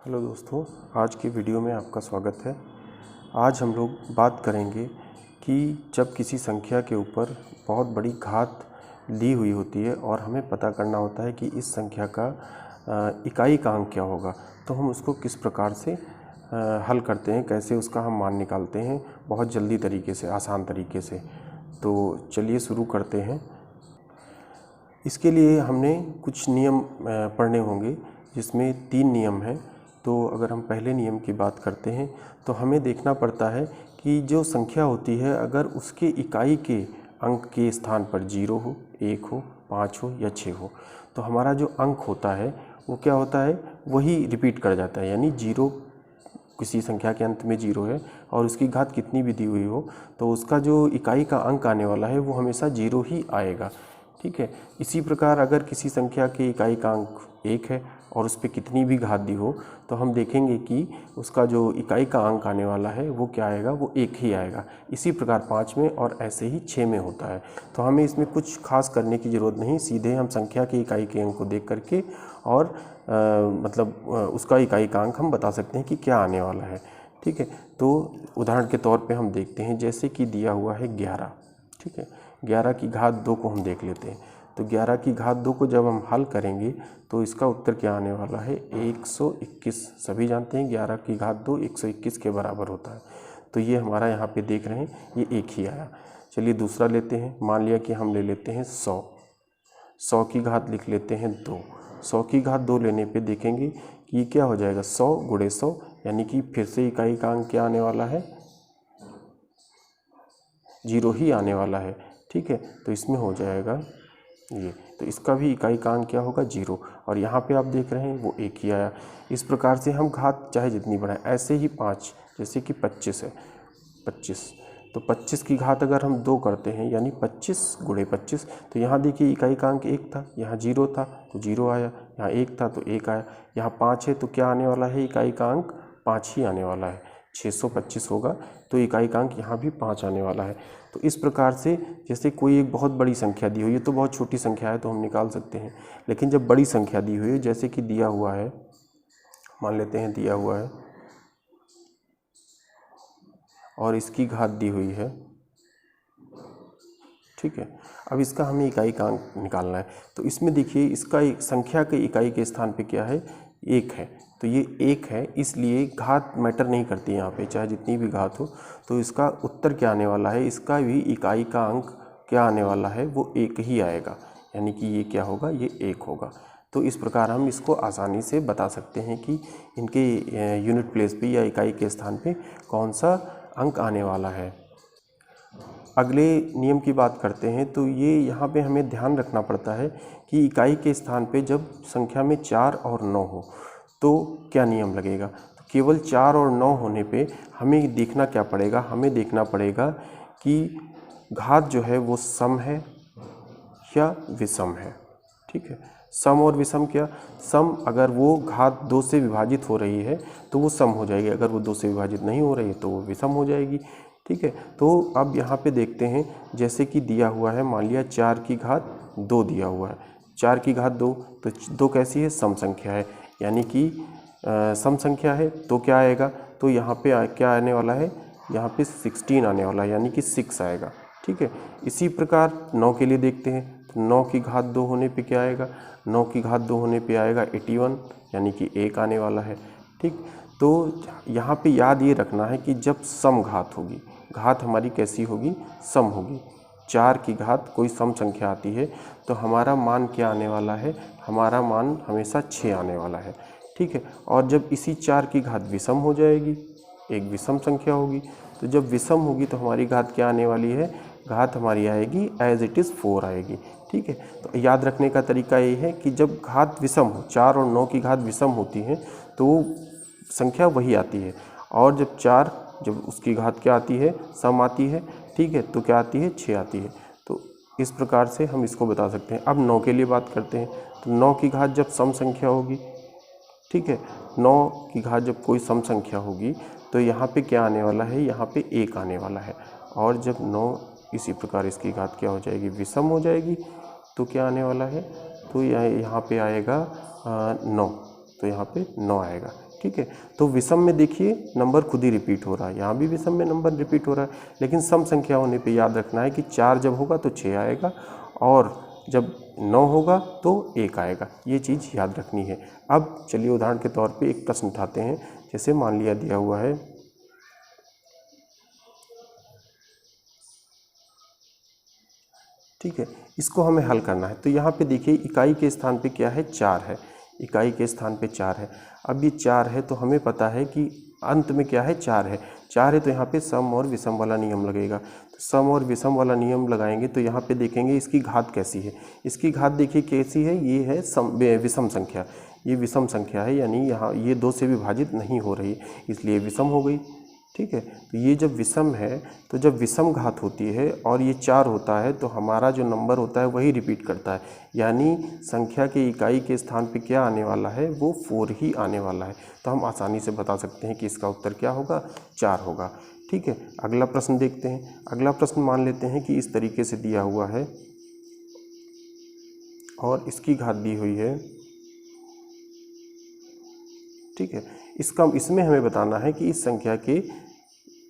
Hello दोस्तों, आज की वीडियो में आपका स्वागत है। आज हम लोग बात करेंगे कि जब किसी संख्या के ऊपर बहुत बड़ी घात ली हुई होती है और हमें पता करना होता है कि इस संख्या का इकाई का अंक क्या होगा, तो हम उसको किस प्रकार से हल करते हैं, कैसे उसका हम मान निकालते हैं बहुत जल्दी तरीके से, आसान तरीके से। तो चलिए शुरू करते हैं। इसके लिए हमने कुछ नियम पढ़ने होंगे, जिसमें 3 नियम हैं। तो अगर हम पहले नियम की बात करते हैं तो हमें देखना पड़ता है कि जो संख्या होती है, अगर उसके इकाई के अंक के स्थान पर 0 हो, 1 हो, 5 हो या 6 हो, तो हमारा जो अंक होता है वो क्या होता है, वही रिपीट कर जाता है। यानी 0, किसी संख्या के अंत में 0 है और उसकी घात कितनी भी दी हुई हो, तो उसका जो इकाई का अंक आने वाला है वो हमेशा 0 ही आएगा। ठीक है। इसी प्रकार अगर किसी संख्या के इकाई का अंक 1 है और उस पर कितनी भी घात दी हो, तो हम देखेंगे कि उसका जो इकाई का अंक आने वाला है वो क्या आएगा, वो 1 ही आएगा। इसी प्रकार 5 में और ऐसे ही 6 में होता है। तो हमें इसमें कुछ खास करने की ज़रूरत नहीं, सीधे हम संख्या के इकाई के अंक को देख करके और उसका इकाई का अंक हम बता सकते हैं कि क्या आने वाला है। ठीक है। तो उदाहरण के तौर पे हम देखते हैं, जैसे कि दिया हुआ है 11। ठीक है। 11 की घात 2 को हम देख लेते हैं। तो 11 की घात 2 को जब हम हल करेंगे तो इसका उत्तर क्या आने वाला है, 121। सभी जानते हैं 11 की घात 2 121 के बराबर होता है। तो ये हमारा यहाँ पे देख रहे हैं, ये 1 ही आया। चलिए दूसरा लेते हैं। मान लिया कि हम ले लेते हैं 100। 100 की घात लिख लेते हैं 2। 100 की घात 2 लेने पे देखेंगे कि ये क्या हो जाएगा, 100 × 100, यानी कि फिर से इकाई का अंक क्या आने वाला है, 0 ही आने वाला है। ठीक है। तो इसमें हो जाएगा ये, तो इसका भी इकाई का अंक क्या होगा, 0। और यहाँ पे आप देख रहे हैं वो 1 ही आया। इस प्रकार से हम घात चाहे जितनी बढ़ाएं। ऐसे ही 5, जैसे कि 25 है, 25, तो 25 की घात अगर हम 2 करते हैं, यानी 25 × 25, तो यहाँ देखिए इकाई का अंक 1 था, यहाँ 0 था तो 0 आया, यहाँ 1 था तो 1 आया, यहाँ 5 है तो क्या आने वाला है, इकाई का अंक 5 ही आने वाला है। 625 होगा तो इकाई का अंक यहाँ भी 5 आने वाला है। तो इस प्रकार से, जैसे कोई एक बहुत बड़ी संख्या दी हुई है, तो बहुत छोटी संख्या है तो हम निकाल सकते हैं, लेकिन जब बड़ी संख्या दी हुई है, जैसे कि दिया हुआ है, मान लेते हैं दिया हुआ है और इसकी घात दी हुई है। ठीक है। अब इसका हमें इकाई का अंक निकालना है। तो इसमें देखिए, इसका संख्या के इकाई के स्थान पे क्या है, 1 है। तो ये 1 है, इसलिए घात मैटर नहीं करती यहाँ पे, चाहे जितनी भी घात हो। तो इसका उत्तर क्या आने वाला है, इसका भी इकाई का अंक क्या आने वाला है, वो 1 ही आएगा। यानी कि ये क्या होगा, ये 1 होगा। तो इस प्रकार हम इसको आसानी से बता सकते हैं कि इनके यूनिट प्लेस पे या इकाई के स्थान पे कौन सा अंक आने वाला है। अगले नियम की बात करते हैं। तो ये यहाँ पे हमें ध्यान रखना पड़ता है कि इकाई के स्थान पे जब संख्या में 4 और 9 हो तो क्या नियम लगेगा। तो केवल 4 और 9 होने पे हमें देखना क्या पड़ेगा, हमें देखना पड़ेगा कि घात जो है वो सम है या विषम है। ठीक है। सम और विषम क्या, सम अगर वो घात 2 से विभाजित हो रही है तो वो सम हो जाएगी, अगर वो 2 से विभाजित नहीं हो रही है तो वो विषम हो जाएगी। ठीक है। तो अब यहाँ पे देखते हैं, जैसे कि दिया हुआ है, मान लिया 4 की घात 2 दिया हुआ है। 4 की घात 2, तो 2 कैसी है, सम संख्या है, यानी कि सम संख्या है तो क्या आएगा, तो यहाँ पे क्या आने वाला है, यहाँ पे 16 आने वाला है, यानी कि 6 आएगा। ठीक है। इसी प्रकार 9 के लिए देखते हैं। तो 9 की घात 2 होने पे क्या आएगा, 9 की घात 2 होने पे आएगा 81, यानी कि 1 आने वाला है। ठीक। तो यहाँ पे याद ये रखना है कि जब सम घात होगी, घात हमारी कैसी होगी, सम होगी। 4 की घात कोई सम संख्या आती है तो हमारा मान क्या आने वाला है, हमारा मान हमेशा 6 आने वाला है। ठीक है। और जब इसी 4 की घात विषम हो जाएगी, एक विषम संख्या होगी, तो जब विषम होगी तो हमारी घात क्या आने वाली है, घात हमारी आएगी एज इट इज़ 4 आएगी। ठीक है। तो याद रखने का तरीका ये है कि जब घात विषम हो, 4 और 9 की घात विषम होती है तो संख्या वही आती है, और जब 4, जब उसकी घात क्या आती है, सम आती है। ठीक है। तो क्या आती है, 6 आती है। तो इस प्रकार से हम इसको बता सकते हैं। अब 9 के लिए बात करते हैं। तो 9 की घात जब सम संख्या होगी, ठीक है, 9 की घात जब कोई सम संख्या होगी तो यहाँ पे क्या आने वाला है, यहाँ पे 1 आने वाला है। और जब 9 इसी प्रकार इसकी घात क्या हो जाएगी, विषम हो जाएगी, तो क्या आने वाला है, तो यहाँ पे आएगा 9, तो यहाँ पे 9 आएगा। ठीक है। तो विषम में देखिए नंबर खुद ही रिपीट हो रहा है, यहाँ भी विषम में नंबर रिपीट हो रहा है, लेकिन सम संख्या होने पे याद रखना है कि 4 जब होगा तो 6 आएगा और जब 9 होगा तो 1 आएगा, ये चीज़ याद रखनी है। अब चलिए उदाहरण के तौर पे एक प्रश्न उठाते हैं। जैसे मान लिया दिया हुआ है ठीक है, इसको हमें हल करना है। तो यहाँ पे देखिए इकाई के स्थान पे क्या है, 4 है, इकाई के स्थान पे 4 है। अब ये 4 है तो हमें पता है कि अंत में क्या है, 4 है। 4 है तो यहाँ पे सम और विषम वाला नियम लगेगा। तो सम और विषम वाला नियम लगाएंगे तो यहाँ पे देखेंगे इसकी घात कैसी है। इसकी घात देखिए कैसी है, ये है विषम संख्या, ये विषम संख्या है, यानी यहाँ ये 2 से विभाजित नहीं हो रही, इसलिए विषम हो गई। ठीक है, तो ये जब विषम है तो जब विषम घात होती है और ये 4 होता है तो हमारा जो नंबर होता है वही रिपीट करता है, यानी संख्या के इकाई के स्थान पे क्या आने वाला है, वो 4 ही आने वाला है। तो हम आसानी से बता सकते हैं कि इसका उत्तर क्या होगा, 4 होगा। ठीक है, अगला प्रश्न देखते हैं। अगला प्रश्न मान लेते हैं कि इस तरीके से दिया हुआ है और इसकी घात दी हुई है। ठीक है, इसमें हमें बताना है कि इस संख्या के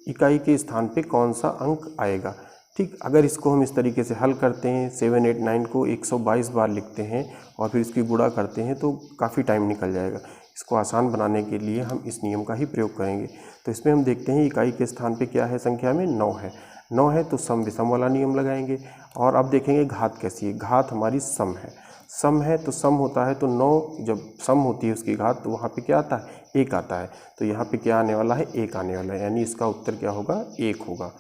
इकाई के स्थान पे कौन सा अंक आएगा। ठीक, अगर इसको हम इस तरीके से हल करते हैं, 7, 8, 9 को 122 बार लिखते हैं और फिर इसकी गुणा करते हैं तो काफ़ी टाइम निकल जाएगा। इसको आसान बनाने के लिए हम इस नियम का ही प्रयोग करेंगे। तो इसमें हम देखते हैं इकाई के स्थान पे क्या है, संख्या में 9 है। 9 है तो सम विषम वाला नियम लगाएंगे और अब देखेंगे घात कैसी है। घात हमारी सम है, सम है तो सम होता है तो 9 जब सम होती है उसकी घात तो वहाँ पे क्या आता है, 1 आता है। तो यहाँ पे क्या आने वाला है, 1 आने वाला है, यानी इसका उत्तर क्या होगा, 1 होगा।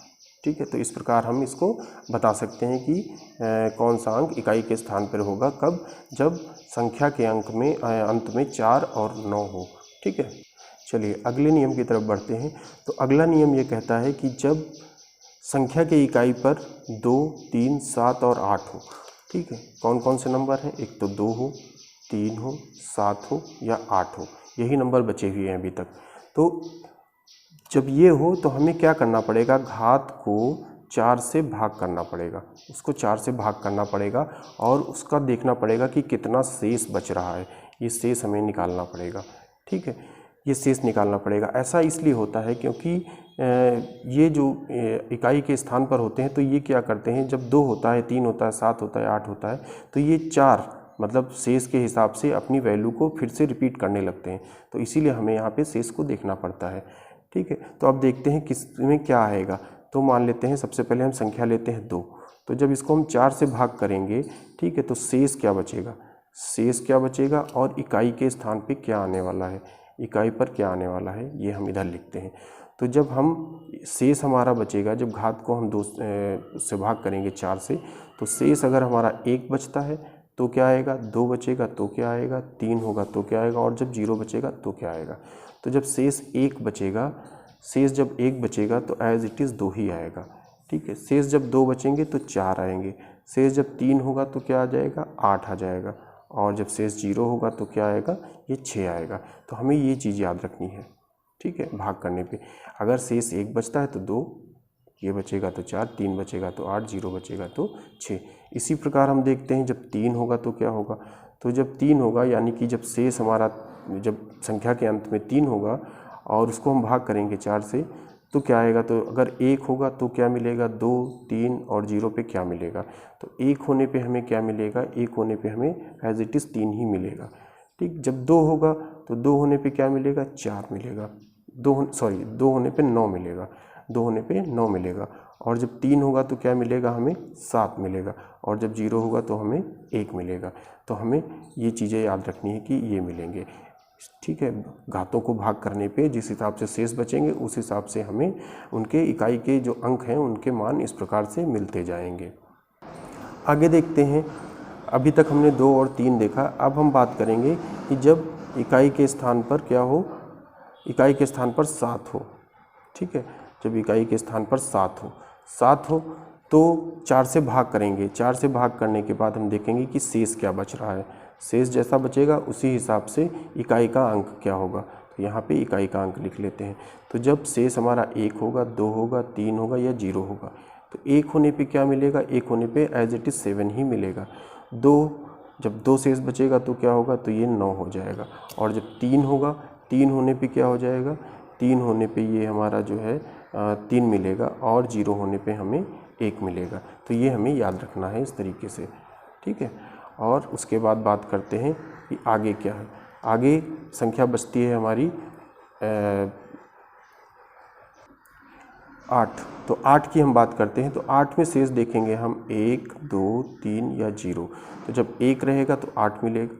ठीक है, तो इस प्रकार हम इसको बता सकते हैं कि कौन सा अंक इकाई के स्थान पर होगा, कब, जब संख्या के अंक में अंत में 4 और 9 हो। ठीक है, चलिए अगले नियम की तरफ बढ़ते हैं। तो अगला नियम ये कहता है कि जब संख्या के इकाई पर 2, 3, 7 और 8 हो। ठीक है, कौन कौन से नंबर हैं, एक तो 2 हो, 3 हो, 7 हो या 8 हो, यही नंबर बचे हुए हैं अभी तक। तो जब ये हो तो हमें क्या करना पड़ेगा, घात को 4 से भाग करना पड़ेगा, उसको 4 से भाग करना पड़ेगा और उसका देखना पड़ेगा कि कितना शेष बच रहा है, ये शेष हमें निकालना पड़ेगा। ठीक है, ये शेष निकालना पड़ेगा। ऐसा इसलिए होता है क्योंकि ये जो इकाई के स्थान पर होते हैं तो ये क्या करते हैं, जब 2 होता है, 3 होता है, 7 होता है, 8 होता है, तो ये 4 मतलब शेष के हिसाब से अपनी वैल्यू को फिर से रिपीट करने लगते हैं। तो इसीलिए हमें यहाँ पे शेष को देखना पड़ता है। ठीक है, तो अब देखते हैं किस में क्या आएगा। तो मान लेते हैं सबसे पहले हम संख्या लेते हैं 2। तो जब इसको हम 4 से भाग करेंगे, ठीक है, तो शेष क्या बचेगा, शेष क्या बचेगा और इकाई के स्थान पे क्या आने वाला है, इकाई पर क्या आने वाला है, ये हम इधर लिखते हैं। तो जब हम शेष हमारा बचेगा, जब घात को हम 2 से भाग करेंगे 4 से, तो शेष अगर हमारा 1 बचता है तो क्या आएगा, 2 बचेगा तो क्या आएगा, 3 होगा तो क्या आएगा और जब 0 बचेगा तो क्या आएगा। तो जब शेष 1 बचेगा, शेष जब 1 बचेगा तो एज इट इज़ 2 ही आएगा। ठीक है, शेष जब 2 बचेंगे तो 4 आएंगे, शेष जब 3 होगा तो क्या आ जाएगा, 8 आ जाएगा और जब शेष 0 होगा तो क्या आएगा, ये 6 आएगा। तो हमें ये चीज़ याद रखनी है। ठीक है, भाग करने पे अगर शेष 1 बचता है तो 2, ये बचेगा तो 4, 3 बचेगा तो 8, 0 बचेगा तो 6। इसी प्रकार हम देखते हैं जब 3 होगा तो क्या होगा। तो जब 3 होगा यानी कि जब शेष हमारा, जब संख्या के अंत में 3 होगा और उसको हम भाग करेंगे 4 से तो क्या आएगा, तो अगर 1 होगा तो क्या मिलेगा, 2, 3 और 0 पे क्या मिलेगा। तो 1 होने पे हमें क्या मिलेगा, 1 होने पे हमें एज इट इज़ 3 ही मिलेगा। ठीक, जब 2 होगा तो 2 होने पे क्या मिलेगा, 4 मिलेगा, 2 होने पे 9 मिलेगा, 2 होने पे 9 मिलेगा और जब 3 होगा तो क्या मिलेगा, हमें 7 मिलेगा और जब 0 होगा तो हमें 1 मिलेगा। तो हमें ये चीज़ें याद रखनी है कि ये मिलेंगे। ठीक है, घातों को भाग करने पे जिस हिसाब से शेष बचेंगे उस हिसाब से हमें उनके इकाई के जो अंक हैं उनके मान इस प्रकार से मिलते जाएंगे। आगे देखते हैं, अभी तक हमने 2 और 3 देखा, अब हम बात करेंगे कि जब इकाई के स्थान पर क्या हो, इकाई के स्थान पर 7 हो। ठीक है, जब इकाई के स्थान पर 7 हो तो 4 से भाग करेंगे। 4 से भाग करने के बाद हम देखेंगे कि शेष क्या बच रहा है, शेष जैसा बचेगा उसी हिसाब से इकाई का अंक क्या होगा। तो यहाँ पे इकाई का अंक लिख लेते हैं। तो जब शेष हमारा 1 होगा, 2 होगा, 3 होगा या 0 होगा, तो 1 होने पे क्या मिलेगा, 1 होने पे एज इट इज़ 7 ही मिलेगा। जब 2 शेष बचेगा तो क्या होगा, तो ये 9 हो जाएगा और जब 3 होगा 3 होने पे क्या हो जाएगा, 3 होने पे ये हमारा जो है 3 मिलेगा और 0 होने पे हमें 1 मिलेगा। तो ये हमें याद रखना है इस तरीके से, ठीक है। और उसके बाद बात करते हैं कि आगे क्या है। आगे संख्या बचती है हमारी 8। तो 8 की हम बात करते हैं, तो 8 में शेष देखेंगे हम 1, 2, 3 या 0। तो जब 1 रहेगा तो 8 मिलेगा,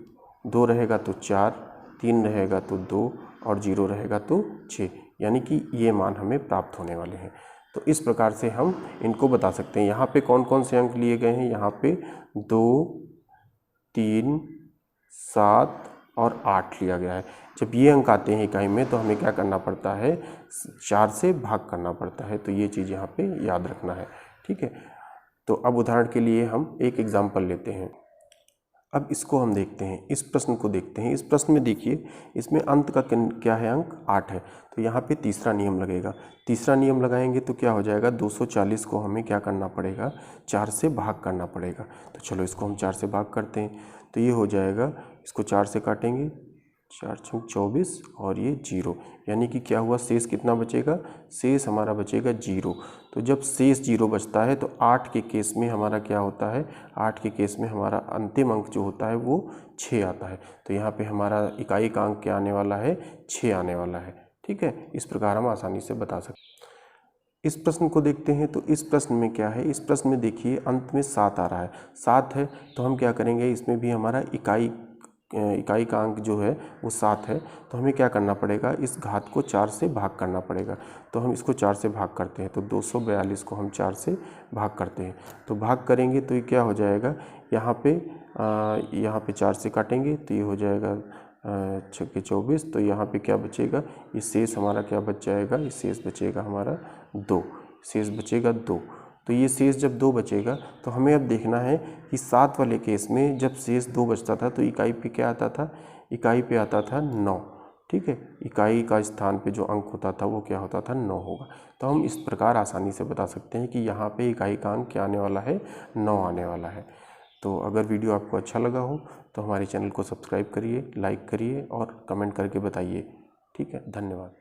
2 रहेगा तो 4, 3 रहेगा तो 2 और 0 रहेगा तो 6, यानी कि ये मान हमें प्राप्त होने वाले हैं। तो इस प्रकार से हम इनको बता सकते हैं। यहाँ पे कौन कौन से अंक लिए गए हैं, यहाँ पे 2, 3, 7 और 8 लिया गया है। जब ये अंक आते हैं इकाई में तो हमें क्या करना पड़ता है, 4 से भाग करना पड़ता है। तो ये चीज़ यहाँ पे याद रखना है, ठीक है। तो अब उदाहरण के लिए हम एक एग्जाम्पल लेते हैं। अब इसको हम देखते हैं, इस प्रश्न को देखते हैं। इस प्रश्न में देखिए, इसमें अंत का क्या है, अंक 8 है। तो यहाँ पे तीसरा नियम लगेगा। तीसरा नियम लगाएंगे तो क्या हो जाएगा, 240 को हमें क्या करना पड़ेगा, 4 से भाग करना पड़ेगा। तो चलो इसको हम 4 से भाग करते हैं। तो ये हो जाएगा, इसको 4 से काटेंगे, 4 छंग 24 और ये 0, यानी कि क्या हुआ, शेष कितना बचेगा, शेष हमारा बचेगा 0। तो जब शेष 0 बचता है तो 8 के केस में हमारा क्या होता है, 8 के केस में हमारा अंतिम अंक जो होता है वो 6 आता है। तो यहाँ पे हमारा इकाई का अंक क्या आने वाला है, 6 आने वाला है, ठीक है। इस प्रकार हम आसानी से बता सकते हैं। इस प्रश्न को देखते हैं। तो इस प्रश्न में क्या है, इस प्रश्न में देखिए अंत में 7 आ रहा है, 7 है। तो हम क्या करेंगे, इसमें भी हमारा इकाई का अंक जो है वो 7 है। तो हमें क्या करना पड़ेगा, इस घात को 4 से भाग करना पड़ेगा। तो हम इसको 4 से भाग करते हैं। तो 242 को हम 4 से भाग करते हैं। तो भाग करेंगे तो ये क्या हो जाएगा, यहाँ पे 4 से काटेंगे तो ये हो जाएगा 6 24। तो यहाँ पे क्या बचेगा, ये शेष हमारा क्या बच जाएगा, ये शेष बचेगा हमारा 2, शेष बचेगा 2। तो ये शेष जब 2 बचेगा तो हमें अब देखना है कि 7 वाले केस में जब शेष 2 बचता था तो इकाई पे क्या आता था, इकाई पे आता था 9, ठीक है। इकाई का स्थान पे जो अंक होता था वो क्या होता था, 9 होगा। तो हम इस प्रकार आसानी से बता सकते हैं कि यहाँ पे इकाई का अंक क्या आने वाला है, 9 आने वाला है। तो अगर वीडियो आपको अच्छा लगा हो तो हमारे चैनल को सब्सक्राइब करिए, लाइक करिए और कमेंट करके बताइए, ठीक है। धन्यवाद।